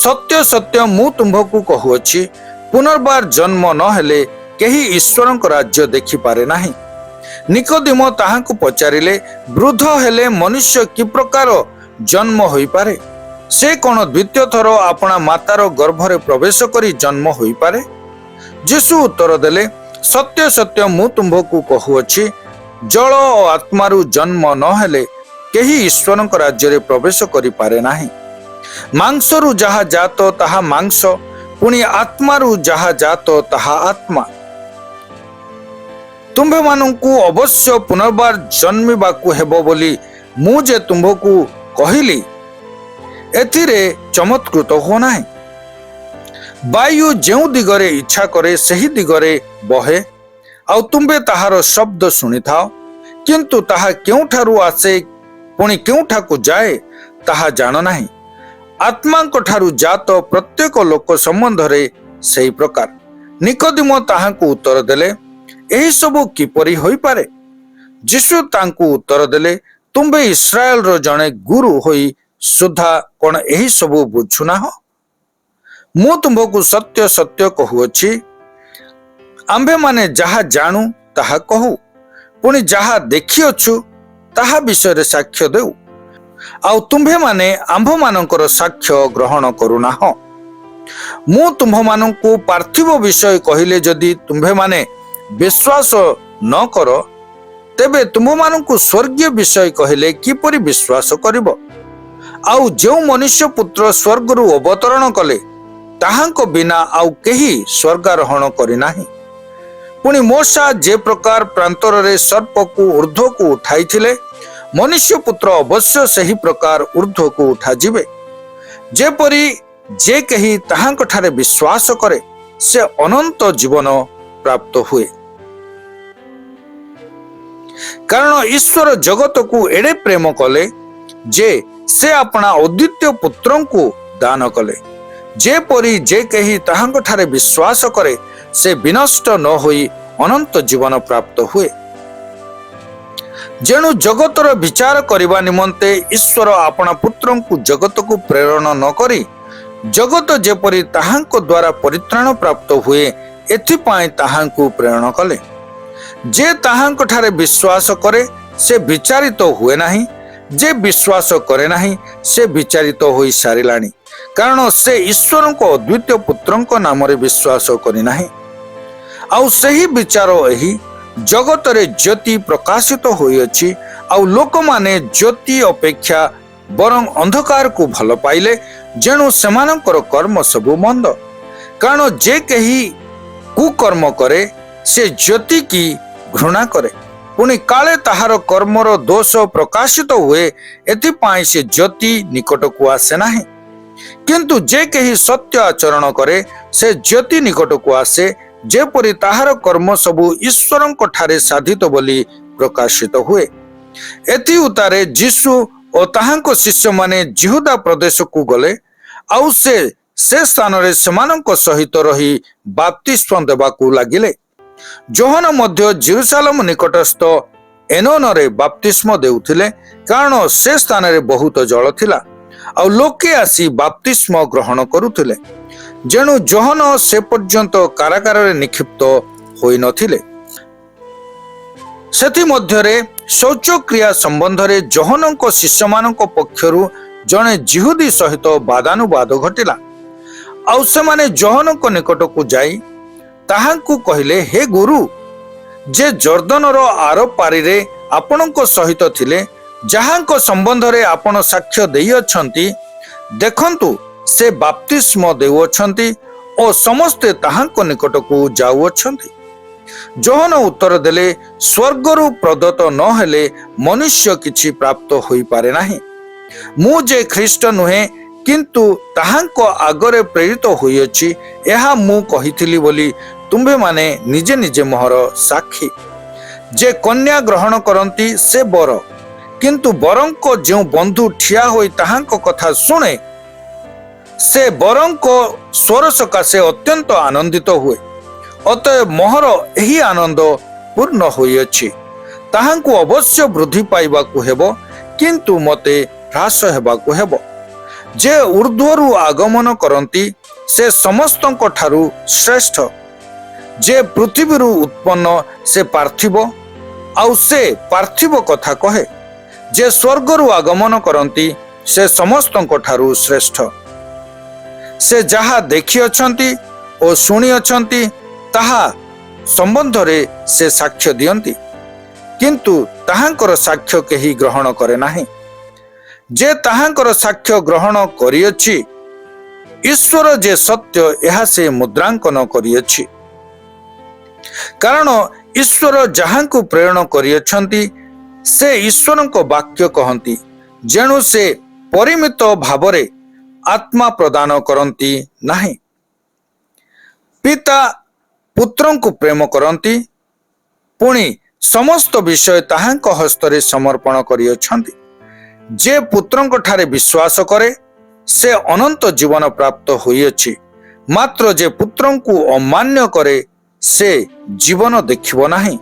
ସତ୍ୟ ସତ୍ୟ ମୁଁ ତୁମ୍ଭକୁ କହୁଅଛି, ପୁନର୍ବାର ଜନ୍ମ ନ ହେଲେ କେହି ଈଶ୍ୱରଙ୍କ ରାଜ୍ୟ ଦେଖିପାରେ ନାହିଁ। ନିକୋଦିମ ତାହାଙ୍କୁ ପଚାରିଲେ, ବୃଦ୍ଧ ହେଲେ ମନୁଷ୍ୟ କି ପ୍ରକାର ଜନ୍ମ ହୋଇପାରେ? ସେ କ'ଣ ଦ୍ୱିତୀୟ ଥର ଆପଣା ମାତାର ଗର୍ଭରେ ପ୍ରବେଶ କରି ଜନ୍ମ ହୋଇପାରେ? ଯୀଶୁ ଉତ୍ତର ଦେଲେ, ସତ୍ୟ ସତ୍ୟ ମୁଁ ତୁମ୍ଭକୁ କହୁଅଛି, ଜଳ ଓ ଆତ୍ମାରୁ ଜନ୍ମ ନ ହେଲେ କେହି ଈଶ୍ୱରଙ୍କ ରାଜ୍ୟରେ ପ୍ରବେଶ କରିପାରେ ନାହିଁ। ମାଂସରୁ ଯାହା ଜାତ ତାହା ମାଂସ, ପୁଣି ଆତ୍ମାରୁ ଯାହା ଜାତ ତାହା ଆତ୍ମା। ତୁମ୍ଭେମାନଙ୍କୁ ଅବଶ୍ୟ ପୁନର୍ବାର ଜନ୍ମିବାକୁ ହେବ ବୋଲି ମୁଁ ଯେ ତୁମ୍ଭକୁ କହିଲି, ଏଥିରେ ଚମତ୍କୃତ ହୁଅ ନାହିଁ। ବାୟୁ ଯେଉଁ ଦିଗରେ ଇଚ୍ଛା କରେ ସେହି ଦିଗରେ ବହେ, ଆଉ ତୁମ୍ଭେ ତାହାର ଶବ୍ଦ ଶୁଣିଥାଅ, କିନ୍ତୁ ତାହା କେଉଁଠାରୁ ଆସେ ପୁଣି କେଉଁଠାକୁ ଯାଏ ତାହା ଜାଣ ନାହିଁ। ଆତ୍ମାଙ୍କ ଠାରୁ ଜାତ ପ୍ରତ୍ୟେକ ଲୋକ ସମ୍ବନ୍ଧରେ ସେହି ପ୍ରକାର। ନିକୋଦିମ ତାହାଙ୍କୁ ଉତ୍ତର ଦେଲେ, ଏହି ସବୁ କିପରି ହୋଇପାରେ? ଯୀଶୁ ତାଙ୍କୁ ଉତ୍ତର ଦେଲେ, ତୁମ୍ଭେ ଇସ୍ରାଏଲର ଜଣେ ଗୁରୁ ହୋଇ ସୁଦ୍ଧା କ'ଣ ଏହି ସବୁ ବୁଝୁନାହଁ? ମୁଁ ତୁମ୍ଭକୁ ସତ୍ୟ ସତ୍ୟ କହୁଅଛି, ଆମ୍ଭେମାନେ ଯାହା ଜାଣୁ ତାହା କହୁ, ପୁଣି ଯାହା ଦେଖିଅଛୁ ତାହା ବିଷୟରେ ସାକ୍ଷ୍ୟ ଦେଉ, ଆଉ ତୁମ୍ଭେମାନେ ଆମ୍ଭମାନଙ୍କର ସାକ୍ଷ୍ୟ ଗ୍ରହଣ କରୁନାହଁ। ମୁଁ ତୁମ୍ଭମାନଙ୍କୁ ପାର୍ଥିବ ବିଷୟ କହିଲେ ଯଦି ତୁମ୍ଭେମାନେ ବିଶ୍ୱାସ ନ କର, ତେବେ ତୁମ୍ଭମାନଙ୍କୁ ସ୍ୱର୍ଗୀୟ ବିଷୟ କହିଲେ କିପରି ବିଶ୍ୱାସ କରିବ? ଆଉ ଯେଉଁ ମନୁଷ୍ୟ ପୁତ୍ର ସ୍ୱର୍ଗରୁ ଅବତରଣ କଲେ ତାହାଙ୍କ ବିନା ଆଉ କେହି ସ୍ୱର୍ଗାରୋହଣ କରିନାହିଁ। ପୁଣି ମୋଶା ଯେ ପ୍ରକାର ପ୍ରାନ୍ତରରେ ସର୍ପକୁ ଊର୍ଦ୍ଧ୍ୱକୁ ଉଠାଇଥିଲେ, ମନୁଷ୍ୟ ପୁତ୍ର ଅବଶ୍ୟ ସେହି ପ୍ରକାର ଊର୍ଦ୍ଧ୍ୱକୁ ଉଠାଯିବେ, ଯେପରି ଯେ କେହି ତାହାଙ୍କ ଠାରେ ବିଶ୍ୱାସ କରେ ସେ ଅନନ୍ତ ଜୀବନ ପ୍ରାପ୍ତ ହୁଏ। କାରଣ ଈଶ୍ୱର ଜଗତକୁ ଏଡ଼େ ପ୍ରେମ କଲେ ଯେ ସେ ଆପଣା ଅଦ୍ୱିତୀୟ ପୁତ୍ରଙ୍କୁ ଦାନ କଲେ, ଯେପରି ଯେ କେହି ତାହାଙ୍କ ଠାରେ ବିଶ୍ୱାସ କରେ ସେ ବିନଷ୍ଟ ନ ହୋଇ ଅନନ୍ତ ଜୀବନ ପ୍ରାପ୍ତ ହୁଏ। ଯେଣୁ ଜଗତର ବିଚାର କରିବା ନିମନ୍ତେ ଈଶ୍ୱର ଆପଣା ପୁତ୍ରଙ୍କୁ ଜଗତକୁ ପ୍ରେରଣ ନ କରି ଜଗତ ଯେପରି ତାହାଙ୍କ ଦ୍ୱାରା ପରିତ୍ରାଣ ପ୍ରାପ୍ତ ହୁଏ ଏଥିପାଇଁ ତାହାଙ୍କୁ ପ୍ରେରଣ କଲେ। ଯେ ତାହାଙ୍କ ଠାରେ ବିଶ୍ୱାସ କରେ ସେ ବିଚାରିତ ହୁଏ ନାହିଁ, ଯେ ବିଶ୍ୱାସ କରେ ନାହିଁ ସେ ବିଚାରିତ ହୋଇ ସାରିଲାଣି, କାରଣ ସେ ଈଶ୍ୱରଙ୍କ ଅଦ୍ୱିତୀୟ ପୁତ୍ରଙ୍କ ନାମରେ ବିଶ୍ୱାସ କରିନାହିଁ। ଆଉ ସେହି ବିଚାର ଏହି, ଜଗତରେ ଜ୍ୟୋତି ପ୍ରକାଶିତ ହୋଇଅଛି, ଆଉ ଲୋକମାନେ ଜ୍ୟୋତି ଅପେକ୍ଷା ବରଂ ଅନ୍ଧକାରକୁ ଭଲ ପାଇଲେ, ଯେଣୁ ସେମାନଙ୍କର କର୍ମ ସବୁ ମନ୍ଦ। କାରଣ ଯେ କେହି କୁକର୍ମ କରେ ସେ ଜ୍ୟୋତି କି ଘୃଣା କରେ, ପୁଣି କାଳେ ତାହାର କର୍ମର ଦୋଷ ପ୍ରକାଶିତ ହୁଏ ଏଥିପାଇଁ ସେ ଜ୍ୟୋତି ନିକଟକୁ ଆସେ ନାହିଁ। କିନ୍ତୁ ଯେ କେହି ସତ୍ୟ ଆଚରଣ କରେ ସେ ଜ୍ୟୋତି ନିକଟକୁ ଆସେ, ଯେପରି ତାହାର କର୍ମ ସବୁ ଈଶ୍ୱରଙ୍କ ଠାରେ ସାଧିତ ବୋଲି ପ୍ରକାଶିତ ହୁଏ। ଏଥି ଉତ୍ତାରେ ଯୀଶୁ ଓ ତାହାଙ୍କ ଶିଷ୍ୟମାନେ ଯିହୁଦା ପ୍ରଦେଶକୁ ଗଲେ, ଆଉ ସେ ସ୍ଥାନରେ ସେମାନଙ୍କ ସହିତ ରହି ବାପ୍ତିସ୍ମ ଦେବାକୁ ଲାଗିଲେ। ଯୋହନ ମଧ୍ୟ ଜେରୁସାଲେମ ନିକଟସ୍ଥ ଏନୋନରେ ବାପ୍ତିସ୍ମ ଦେଉଥିଲେ, କାରଣ ସେ ସ୍ଥାନରେ ବହୁତ ଜଳ ଥିଲା, ଆଉ ଲୋକେ ଆସି ବାପ୍ତିସ୍ମ ଗ୍ରହଣ କରୁଥିଲେ। ଯେଣୁ ଯୋହନ ସେ ପର୍ଯ୍ୟନ୍ତ କାରାଗାରରେ ନିକ୍ଷିପ୍ତ ହୋଇନଥିଲେ। ସେଥିମଧ୍ୟରେ ଶୌଚକ୍ରିୟା ସମ୍ବନ୍ଧରେ ଯୋହନଙ୍କ ଶିଷ୍ୟମାନଙ୍କ ପକ୍ଷରୁ ଜଣେ ଜିହୁଦୀ ସହିତ ବାଦାନୁବାଦ ଘଟିଲା। ଆଉ ସେମାନେ ଯୋହନଙ୍କ ନିକଟକୁ ଯାଇ ତାହାଙ୍କୁ କହିଲେ, ହେ ଗୁରୁ, ଯେ ଜର୍ଦ୍ଦନର ଆର ପାରିରେ ଆପଣଙ୍କ ସହିତ ଥିଲେ, ଯାହାଙ୍କ ସମ୍ବନ୍ଧରେ ଆପଣ ସାକ୍ଷ୍ୟ ଦେଇଅଛନ୍ତି, ଦେଖନ୍ତୁ ସେ ବାପ୍ତିସ୍ମ ଦେଉଅଛନ୍ତି ଓ ସମସ୍ତେ ତାହାଙ୍କ ନିକଟକୁ ଯାଉଅଛନ୍ତି। ଯୋହନ ଉତ୍ତର ଦେଲେ, ସ୍ୱର୍ଗରୁ ପ୍ରଦତ୍ତ ନ ହେଲେ ମନୁଷ୍ୟ କିଛି ପ୍ରାପ୍ତ ହୋଇପାରେ ନାହିଁ। ମୁଁ ଯେ ଖ୍ରୀଷ୍ଟ ନୁହେଁ, କିନ୍ତୁ ତାହାଙ୍କ ଆଗରେ ପ୍ରେରିତ ହୋଇଅଛି, ଏହା ମୁଁ କହିଥିଲି ବୋଲି ତୁମ୍ଭେମାନେ ନିଜେ ନିଜେ ମୋହର ସାକ୍ଷୀ। ଯେ କନ୍ୟା ଗ୍ରହଣ କରନ୍ତି ସେ ବର, କିନ୍ତୁ ବରଙ୍କ ଯେଉଁ ବନ୍ଧୁ ଠିଆ ହୋଇ ତାହାଙ୍କ କଥା ଶୁଣେ, ସେ ବରଙ୍କ ସ୍ୱର ସକାଶେ ଅତ୍ୟନ୍ତ ଆନନ୍ଦିତ ହୁଏ। ଅତଏବ ମୋହର ଏହି ଆନନ୍ଦ ପୂର୍ଣ୍ଣ ହୋଇଅଛି। ତାହାଙ୍କୁ ଅବଶ୍ୟ ବୃଦ୍ଧି ପାଇବାକୁ ହେବ, କିନ୍ତୁ ମୋତେ ହ୍ରାସ ହେବାକୁ ହେବ। ଯେ ଊର୍ଦ୍ଧ୍ୱରୁ ଆଗମନ କରନ୍ତି ସେ ସମସ୍ତଙ୍କ ଠାରୁ ଶ୍ରେଷ୍ଠ। ଯେ ପୃଥିବୀରୁ ଉତ୍ପନ୍ନ ସେ ପାର୍ଥିବ, ଆଉ ସେ ପାର୍ଥିବ କଥା କହେ। ଯେ ସ୍ୱର୍ଗରୁ ଆଗମନ କରନ୍ତି ସେ ସମସ୍ତଙ୍କ ଠାରୁ ଶ୍ରେଷ୍ଠ। ସେ ଯାହା ଦେଖିଅଛନ୍ତି ଓ ଶୁଣିଅଛନ୍ତି ତାହା ସମ୍ବନ୍ଧରେ ସେ ସାକ୍ଷ୍ୟ ଦିଅନ୍ତି, କିନ୍ତୁ ତାହାଙ୍କର ସାକ୍ଷ୍ୟ କେହି ଗ୍ରହଣ କରେ ନାହିଁ। ଯେ ତାହାଙ୍କର ସାକ୍ଷ୍ୟ ଗ୍ରହଣ କରିଅଛି, ଈଶ୍ୱର ଯେ ସତ୍ୟ ଏହା ସେ ମୁଦ୍ରାଙ୍କନ କରିଅଛି। କାରଣ ଈଶ୍ୱର ଯାହାଙ୍କୁ ପ୍ରେରଣ କରିଅଛନ୍ତି ସେ ଈଶ୍ୱରଙ୍କ ବାକ୍ୟ କହନ୍ତି, ଯେଣୁ ସେ ପରିମିତ ଭାବରେ ଆତ୍ମା ପ୍ରଦାନ କରନ୍ତି ନାହିଁ। ପିତା ପୁତ୍ରଙ୍କୁ ପ୍ରେମ କରନ୍ତି, ପୁଣି ସମସ୍ତ ବିଷୟ ତାହାଙ୍କ ହସ୍ତରେ ସମର୍ପଣ କରିଅଛନ୍ତି। ଯେ ପୁତ୍ରଙ୍କ ଠାରେ ବିଶ୍ୱାସ କରେ ସେ ଅନନ୍ତ ଜୀବନ ପ୍ରାପ୍ତ ହୋଇଅଛି, ମାତ୍ର ଯେ ପୁତ୍ରଙ୍କୁ ଅମାନ୍ୟ କରେ ସେ ଜୀବନ ଦେଖିବ ନାହିଁ,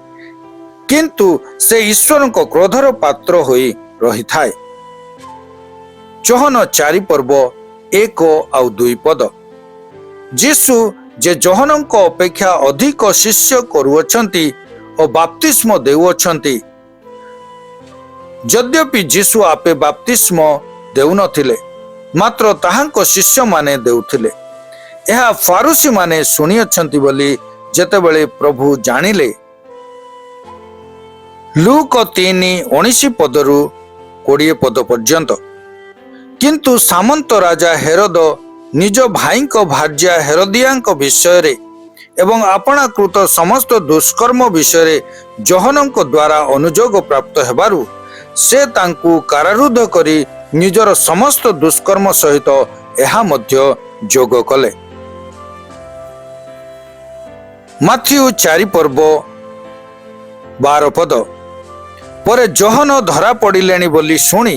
କିନ୍ତୁ ସେ ଈଶ୍ୱରଙ୍କ କ୍ରୋଧର ପାତ୍ର ହୋଇ ରହିଥାଏ। ଯୋହନ 4 ପର୍ବ 1 ଆଉ 2 ପଦ। ଯୀଶୁ ଯେ ଯୋହନଙ୍କ ଅପେକ୍ଷା ଅଧିକ ଶିଷ୍ୟ କରୁଅଛନ୍ତି ଓ ବାପ୍ତିସ୍ମ ଦେଉଅଛନ୍ତି, ଯଦ୍ୟପି ଯୀଶୁ ଆପେ ବାପ୍ତିସ୍ମ ଦେଉନଥିଲେ, ମାତ୍ର ତାହାଙ୍କ ଶିଷ୍ୟମାନେ ଦେଉଥିଲେ। ଏହା ଫାରୁସୀମାନେ ଶୁଣିଅଛନ୍ତି ବୋଲି ଯେତେବେଳେ ପ୍ରଭୁ ଜାଣିଲେ। ଲୁକ 3:19 ପଦରୁ 20 ପଦ ପର୍ଯ୍ୟନ୍ତ। କିନ୍ତୁ ସାମନ୍ତ ରାଜା ହେରୋଦ ନିଜ ଭାଇଙ୍କ ଭାର୍ଯ୍ୟା ହେରୋଦିଆଙ୍କ ବିଷୟରେ ଏବଂ ଆପଣାକୃତ ସମସ୍ତ ଦୁଷ୍କର୍ମ ବିଷୟରେ ଯୋହନଙ୍କ ଦ୍ୱାରା ଅନୁଯୋଗ ପ୍ରାପ୍ତ ହେବାରୁ ସେ ତାଙ୍କୁ କାରାରୁଦ୍ଧ କରି ନିଜର ସମସ୍ତ ଦୁଷ୍କର୍ମ ସହିତ ଏହା ମଧ୍ୟ ଯୋଗ କଲେ। ମାଥିଉ 4 ପର୍ବ 12 ପଦ। ପରେ ଯୋହନ ଧରା ପଡ଼ିଲେଣି ବୋଲି ଶୁଣି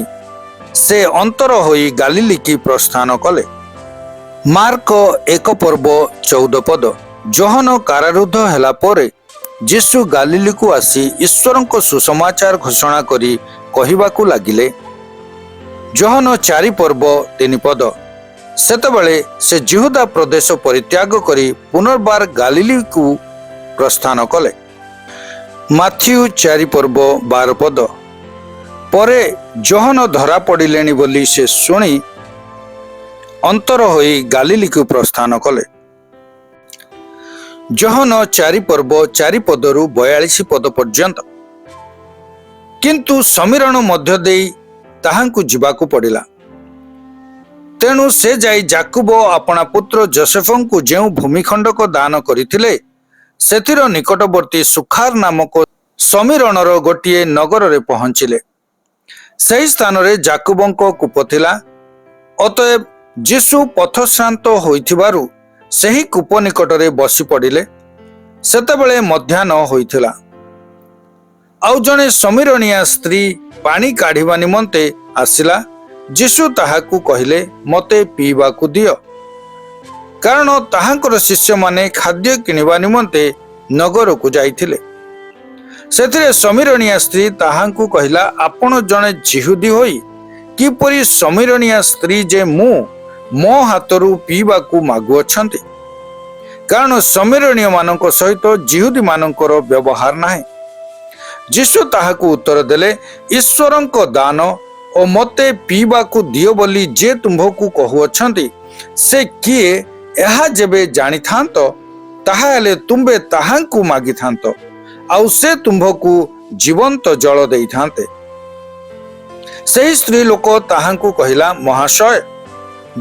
ସେ ଅନ୍ତର ହୋଇ ଗାଲିଲିକି ପ୍ରସ୍ଥାନ କଲେ। ମାର୍କ 1 ପର୍ବ 14 ପଦ। ଯୋହନ କାରାରୁଦ୍ଧ ହେଲା ପରେ ଯୀଶୁ ଗାଲିଲିକୁ ଆସି ଈଶ୍ୱରଙ୍କ ସୁସମାଚାର ଘୋଷଣା କରି କହିବାକୁ ଲାଗିଲେ। ଯୋହନ 4 ପର୍ବ 3 ପଦ। ସେତେବେଳେ ସେ ଜିହୁଦା ପ୍ରଦେଶ ପରିତ୍ୟାଗ କରି ପୁନର୍ବାର ଗାଲିଲିକୁ ପ୍ରସ୍ଥାନ କଲେ। ମାଥିଉ 4 ପର୍ବ 12 ପଦ। ପରେ ଯୋହନ ଧରା ପଡ଼ିଲେଣି ବୋଲି ସେ ଶୁଣି ଅନ୍ତର ହୋଇ ଗାଲିଲିକୁ ପ୍ରସ୍ଥାନ କଲେ। ଯୋହନ 4 ପର୍ବ 4 ପଦରୁ 42 ପଦ ପର୍ଯ୍ୟନ୍ତ। କିନ୍ତୁ ସମୀରଣ ମଧ୍ୟ ଦେଇ ତାହାଙ୍କୁ ଯିବାକୁ ପଡ଼ିଲା। ତେଣୁ ସେ ଯାଇ ଯାକୁବ ଆପଣା ପୁତ୍ର ଯୋସେଫଙ୍କୁ ଯେଉଁ ଭୂମିଖଣ୍ଡକ ଦାନ କରିଥିଲେ, ସେଥିର ନିକଟବର୍ତ୍ତୀ ସୁଖାର ନାମକ ସମୀରଣର ଗୋଟିଏ ନଗରରେ ପହଞ୍ଚିଲେ। ସେହି ସ୍ଥାନରେ ଯାକୁବଙ୍କ କୂପ ଥିଲା। ଅତଏବ ଯୀଶୁ ପଥଶ୍ରାନ୍ତ ହୋଇଥିବାରୁ ସେହି କୂପ ନିକଟରେ ବସି ପଡ଼ିଲେ। ସେତେବେଳେ ମଧ୍ୟାହ୍ନ ହୋଇଥିଲା। ଆଉ ଜଣେ ସମୀରଣିଆ ସ୍ତ୍ରୀ ପାଣି କାଢ଼ିବା ନିମନ୍ତେ ଆସିଲା। ଯୀଶୁ ତାହାକୁ କହିଲେ, ମୋତେ ପିଇବାକୁ ଦିଅ। କାରଣ ତାହାଙ୍କର ଶିଷ୍ୟମାନେ ଖାଦ୍ୟ କିଣିବା ନିମନ୍ତେ ନଗରକୁ ଯାଇଥିଲେ। ସେଥିରେ ସମୀରଣିଆ ସ୍ତ୍ରୀ ତାହାଙ୍କୁ କହିଲା, ଆପଣ ଜଣେ ଜିହୁଦୀ ହୋଇ କିପରି ସମୀରଣିଆ ସ୍ତ୍ରୀ ଯେ ମୋ ହାତରୁ ପିଇବାକୁ ମାଗୁଅଛନ୍ତି? କାରଣ ସମୀରଣୀୟ ମାନଙ୍କ ସହିତ ଜିହୁଦୀ ମାନଙ୍କର ବ୍ୟବହାର ନାହିଁ। ଯୀଶୁ ତାହାକୁ ଉତ୍ତର ଦେଲେ, ଈଶ୍ୱରଙ୍କ ଦାନ ଓ ମୋତେ ପିଇବାକୁ ଦିଅ ବୋଲି ଯେ ତୁମ୍ଭକୁ କହୁଅଛନ୍ତି ସେ କିଏ ଏହା ଯେବେ ଜାଣିଥାନ୍ତ, ତାହାହେଲେ ତୁମ୍ଭେ ତାହାଙ୍କୁ ମାଗିଥାନ୍ତ, ଆଉ ସେ ତୁମ୍ଭକୁ ଜୀବନ୍ତ ଜଳ ଦେଇଥାନ୍ତେ। ସେହି ସ୍ତ୍ରୀ ଲୋକ ତାହାଙ୍କୁ କହିଲା, ମହାଶୟ,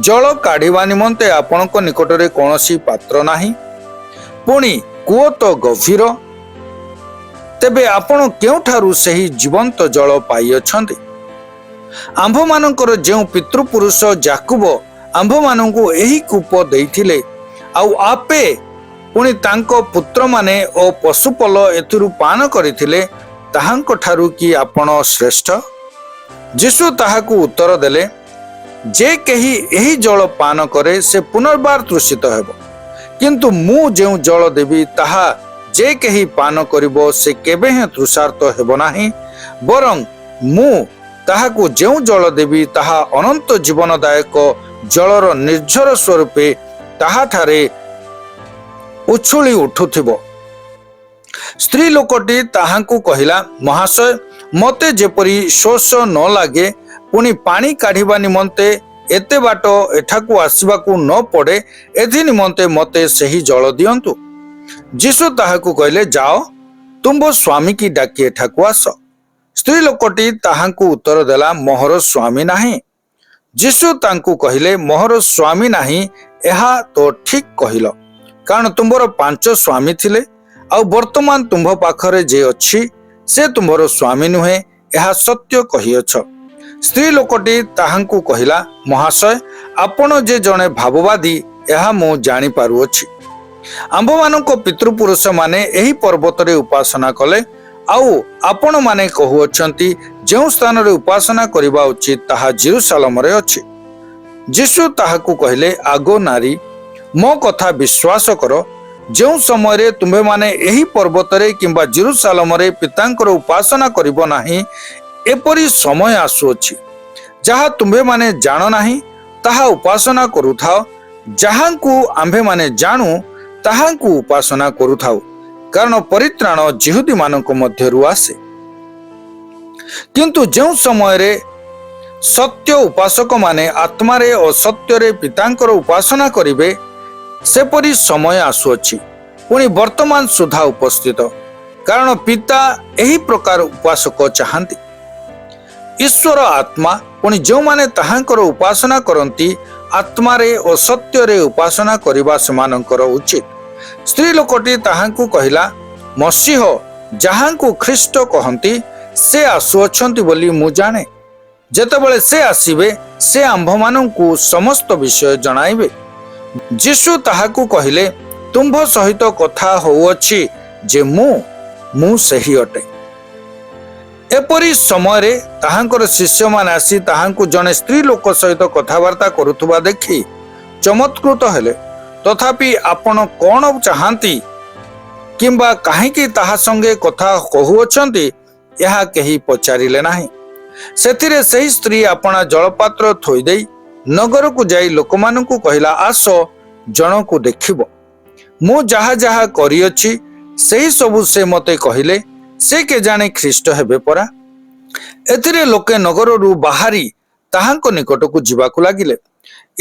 ଜଳ କାଢ଼ିବା ନିମନ୍ତେ ଆପଣଙ୍କ ନିକଟରେ କୌଣସି ପାତ୍ର ନାହିଁ, ପୁଣି କୂଅ ତ ଗଭୀର, ତେବେ ଆପଣ କେଉଁଠାରୁ ସେହି ଜୀବନ୍ତ ଜଳ ପାଇଅଛନ୍ତି? ଆମ୍ଭମାନଙ୍କର ଯେଉଁ ପିତୃପୁରୁଷ ଯାକୁବ ଆମ୍ଭମାନଙ୍କୁ ଏହି କୂପ ଦେଇଥିଲେ, ଆଉ ଆପେ ପୁଣି ତାଙ୍କ ପୁତ୍ରମାନେ ଓ ପଶୁପଲ ଏଥିରୁ ପାନ କରିଥିଲେ, ତାହାଙ୍କ ଠାରୁ କି ଆପଣ ଶ୍ରେଷ୍ଠ? ଯୀଶୁ ତାହାକୁ ଉତ୍ତର ଦେଲେ, ଯେ କେହି ଏହି ଜଳ ପାନ କରେ ସେ ପୁନର୍ବାର ତୃଷିତ ହେବ, କିନ୍ତୁ ମୁଁ ଯେଉଁ ଜଳ ଦେବି ତାହା ଯେ କେହି ପାନ କରିବ ସେ କେବେ ହେଁ ତୃଷାର୍ତ୍ତ ହେବ ନାହିଁ, ବରଂ ମୁଁ ତାହାକୁ ଯେଉଁ ଜଳ ଦେବି ତାହା ଅନନ୍ତ ଜୀବନଦାୟକ ଜଳର ନିର୍ଝର ସ୍ୱରୂପେ ତାହାଠାରେ ଉଛୁଳି ଉଠୁଥିବ। ସ୍ତ୍ରୀ ଲୋକଟି ତାହାଙ୍କୁ କହିଲା, ମହାଶୟ, ମୋତେ ଯେପରି ଶୋଷ ନ ଲାଗେ, ପୁଣି ପାଣି କାଢ଼ିବା ନିମନ୍ତେ ଏତେ ବାଟ ଏଠାକୁ ଆସିବାକୁ ନ ପଡ଼େ, ଏଥି ନିମନ୍ତେ ମୋତେ ସେହି ଜଳ ଦିଅନ୍ତୁ। ଯୀଶୁ ତାହାକୁ କହିଲେ, ଯାଅ, ତୁମ୍ଭ ସ୍ୱାମୀକି ଡାକି ଏଠାକୁ ଆସ। ସ୍ତ୍ରୀ ଲୋକଟି ତାହାଙ୍କୁ ଉତ୍ତର ଦେଲା, ମୋହର ସ୍ୱାମୀ ନାହିଁ। ଯୀଶୁ ତାଙ୍କୁ କହିଲେ, ମୋହର ସ୍ୱାମୀ ନାହିଁ ଏହା ତ ଠିକ୍ କହିଲ, କାରଣ ତୁମ୍ଭର 5 ସ୍ୱାମୀ ଥିଲେ, ଆଉ ବର୍ତ୍ତମାନ ତୁମ୍ଭ ପାଖରେ ଯେ ଅଛି ସେ ତୁମ୍ଭର ସ୍ୱାମୀ ନୁହେଁ, ଏହା ସତ୍ୟ କହିଅଛ। ସ୍ତ୍ରୀ ଲୋକଟି ତାହାଙ୍କୁ କହିଲା, ମହାଶୟ, ଆପଣ ଯେ ଜଣେ ଭାବବାଦୀ ଏହା ମୁଁ ଜାଣିପାରୁଅଛି। ଆମ୍ଭମାନଙ୍କ ପିତୃପୁରୁଷମାନେ ଏହି ପର୍ବତରେ ଉପାସନା କଲେ, ଆଉ ଆପଣମାନେ କହୁଅଛନ୍ତି ଯେଉଁ ସ୍ଥାନରେ ଉପାସନା କରିବା ଉଚିତ ତାହା ଜେରୁସାଲେମରେ ଅଛି। ଯୀଶୁ ତାହାକୁ କହିଲେ, ଆଗୋ ନାରୀ, ମୋ କଥା ବିଶ୍ୱାସ କର, ଯେଉଁ ସମୟରେ ତୁମ୍ଭେମାନେ ଏହି ପର୍ବତରେ କିମ୍ବା ଜେରୁସାଲେମରେ ପିତାଙ୍କର ଉପାସନା କରିବ ନାହିଁ, ଏପରି ସମୟ ଆସୁଅଛି, ଯାହା ତୁମ୍ଭେମାନେ ଜାଣ ନାହିଁ ତାହା ଉପାସନା କରୁଥାଅ। ଯାହାଙ୍କୁ ଆମ୍ଭେମାନେ ଜାଣୁ ତାହାଙ୍କୁ ଉପାସନା କରୁଥାଉ, କାରଣ ପରିତ୍ରାଣ ଯିହୁଦୀମାନଙ୍କ ମଧ୍ୟରୁ ଆସେ। କିନ୍ତୁ ଯେଉଁ ସମୟରେ ସତ୍ୟ ଉପାସକମାନେ ଆତ୍ମାରେ ଓ ସତ୍ୟରେ ପିତାଙ୍କର ଉପାସନା କରିବେ, ସେପରି ସମୟ ଆସୁଅଛି, ପୁଣି ବର୍ତ୍ତମାନ ସୁଦ୍ଧା ଉପସ୍ଥିତ, କାରଣ ପିତା ଏହି ପ୍ରକାର ଉପାସକ ଚାହାନ୍ତି। ଈଶ୍ୱର ଆତ୍ମା, ପୁଣି ଯେଉଁମାନେ ତାହାଙ୍କର ଉପାସନା କରନ୍ତି ଆତ୍ମାରେ ଓ ସତ୍ୟରେ ଉପାସନା କରିବା ସେମାନଙ୍କର ଉଚିତ। ସ୍ତ୍ରୀ ଲୋକଟି ତାହାଙ୍କୁ କହିଲା, ମସିହ ଯାହାଙ୍କୁ ଖ୍ରୀଷ୍ଟ କହନ୍ତି ସେ ଆସୁଅଛନ୍ତି ବୋଲି ମୁଁ ଜାଣେ। ଯେତେବେଳେ ସେ ଆସିବେ ସେ ଆମ୍ଭମାନଙ୍କୁ ସମସ୍ତ ବିଷୟ ଜଣାଇବେ। ଯୀଶୁ ତାହାକୁ କହିଲେ, ତୁମ୍ଭ ସହିତ କଥା ହେଉଅଛି ଯେ ମୁଁ ସେହି ଅଟେ। ଏପରି ସମୟରେ ତାହାଙ୍କର ଶିଷ୍ୟମାନେ ଆସି ତାହାଙ୍କୁ ଜଣେ ସ୍ତ୍ରୀ ଲୋକ ସହିତ କଥାବାର୍ତ୍ତା କରୁଥିବା ଦେଖି ଚମତ୍କୃତ ହେଲେ। ତଥାପି ଆପଣ କ'ଣ ଚାହାନ୍ତି କିମ୍ବା କାହିଁକି ତାହା ସଙ୍ଗେ କଥା କହୁଅଛନ୍ତି ଏହା କେହି ପଚାରିଲେ ନାହିଁ। ସେଥିରେ ସେହି ସ୍ତ୍ରୀ ଆପଣା ଜଳପାତ୍ର ଥୋଇଦେଇ ନଗରକୁ ଯାଇ ଲୋକମାନଙ୍କୁ କହିଲା, ଆସ ଜଣକୁ ଦେଖିବ। ମୁଁ ଯାହା ଯାହା କରିଅଛି ସେହି ସବୁ ସେ ମୋତେ କହିଲେ, ସେ କେଜାଣି ଖ୍ରୀଷ୍ଟ ହେବେ ପରା। ଏଥିରେ ଲୋକେ ନଗରରୁ ବାହାରି ତାହାଙ୍କ ନିକଟକୁ ଯିବାକୁ ଲାଗିଲେ।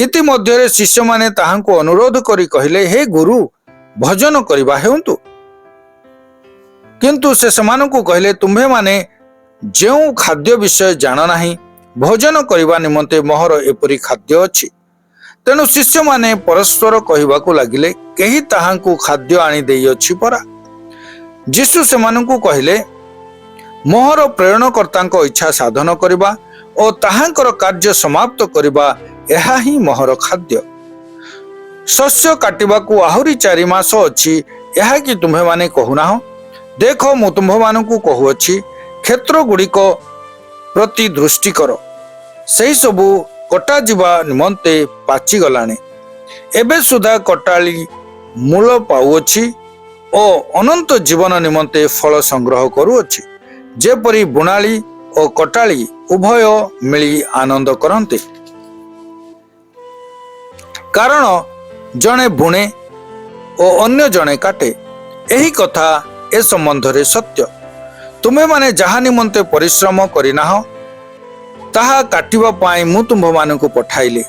ଇତିମଧ୍ୟରେ ଶିଷ୍ୟମାନେ ତାହାଙ୍କୁ ଅନୁରୋଧ କରି କହିଲେ, ହେ ଗୁରୁ, ଭୋଜନ କରିବା ହେଉନ୍ତୁ। କିନ୍ତୁ ସେ ସେମାନଙ୍କୁ କହିଲେ, ତୁମ୍ଭେମାନେ ଯେଉଁ ଖାଦ୍ୟ ବିଷୟ ଜାଣ ନାହିଁ, ଭୋଜନ କରିବା ନିମନ୍ତେ ମୋହର ଏପରି ଖାଦ୍ୟ ଅଛି। ତେଣୁ ଶିଷ୍ୟମାନେ ପରସ୍ପର କହିବାକୁ ଲାଗିଲେ, କେହି ତାହାଙ୍କୁ ଖାଦ୍ୟ ଆଣି ଦେଇଅଛି ପରା। ଯୀଶୁ ସେମାନଙ୍କୁ କହିଲେ, ମୋହର ପ୍ରେରଣକର୍ତ୍ତାଙ୍କ ଇଚ୍ଛା ସାଧନ କରିବା ଓ ତାହାଙ୍କର କାର୍ଯ୍ୟ ସମାପ୍ତ କରିବା, ଏହା ହିଁ ମୋହର ଖାଦ୍ୟ। ଶସ୍ୟ କାଟିବାକୁ ଆହୁରି 4 ମାସ ଅଛି, ଏହା କି ତୁମ୍ଭେମାନେ କହୁନାହ? ଦେଖ, ମୁଁ ତୁମ୍ଭମାନଙ୍କୁ କହୁଅଛି, କ୍ଷେତ୍ରଗୁଡ଼ିକ ପ୍ରତି ଦୃଷ୍ଟି କର, ସେହି ସବୁ କଟାଯିବା ନିମନ୍ତେ ପାଚିଗଲାଣି। ଏବେ ସୁଦ୍ଧା କଟାଳି ମୂଳ ପାଉଅଛି ଓ ଅନନ୍ତ ଜୀବନ ନିମନ୍ତେ ଫଳ ସଂଗ୍ରହ କରୁଅଛି, ଯେପରି ବୁଣାଳି ଓ କଟାଳି ଉଭୟ ମିଳି ଆନନ୍ଦ କରନ୍ତି। କାରଣ ଜଣେ ବୁଣେ ଓ ଅନ୍ୟ ଜଣେ କାଟେ, ଏହି କଥା ଏ ସମ୍ବନ୍ଧରେ ସତ୍ୟ। ତୁମେ ମାନେ ଯାହା ନିମନ୍ତେ ପରିଶ୍ରମ କରିନାହ ତାହା କାଟିବା ପାଇଁ ମୁଁ ତୁମ୍ଭମାନଙ୍କୁ ପଠାଇଲି।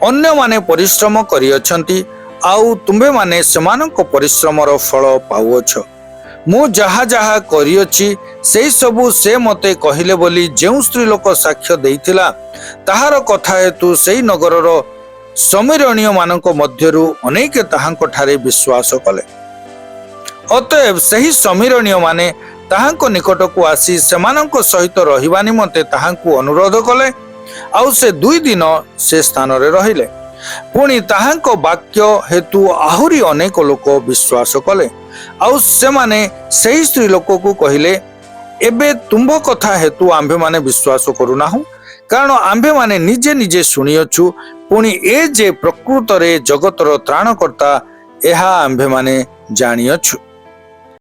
ଅନ୍ୟମାନେ ପରିଶ୍ରମ କରିଅଛନ୍ତି, ଆଉ ତୁମ୍ଭେମାନେ ସେମାନଙ୍କ ପରିଶ୍ରମର ଫଳ ପାଉଅଛ। ମୁଁ ଯାହା ଯାହା କରିଅଛି ସେଇ ସବୁ ସେ ମୋତେ କହିଲେ ବୋଲି ଯେଉଁ ସ୍ତ୍ରୀ ଲୋକ ସାକ୍ଷ୍ୟ ଦେଇଥିଲା, ତାହାର କଥା ହେତୁ ସେଇ ନଗରର ସମୀରଣୀୟମାନଙ୍କ ମଧ୍ୟରୁ ଅନେକ ତାହାଙ୍କ ଠାରେ ବିଶ୍ୱାସ କଲେ। ଅତଏବ ସେହି ସମୀରଣୀୟମାନେ ତାହାଙ୍କ ନିକଟକୁ ଆସି ସେମାନଙ୍କ ସହିତ ରହିବା ନିମନ୍ତେ ତାହାଙ୍କୁ ଅନୁରୋଧ କଲେ, ଆଉ ସେ 2 ଦିନ ସେ ସ୍ଥାନରେ ରହିଲେ। ପୁଣି ତାହାଙ୍କ ବାକ୍ୟ ହେତୁ ଆହୁରି ଅନେକ ଲୋକ ବିଶ୍ୱାସ କଲେ। ଆଉ ସେମାନେ ସେହି ସ୍ତ୍ରୀ ଲୋକକୁ କହିଲେ, ଏବେ ତୁମ୍ଭ କଥା ହେତୁ ଆମ୍ଭେମାନେ ବିଶ୍ୱାସ କରୁନାହୁଁ, କାରଣ ଆମ୍ଭେମାନେ ନିଜେ ନିଜେ ଶୁଣିଅଛୁ, ପୁଣି ଏ ଯେ ପ୍ରକୃତରେ ଜଗତର ତ୍ରାଣକର୍ତ୍ତା ଏହା ଆମ୍ଭେମାନେ ଜାଣିଅଛୁ।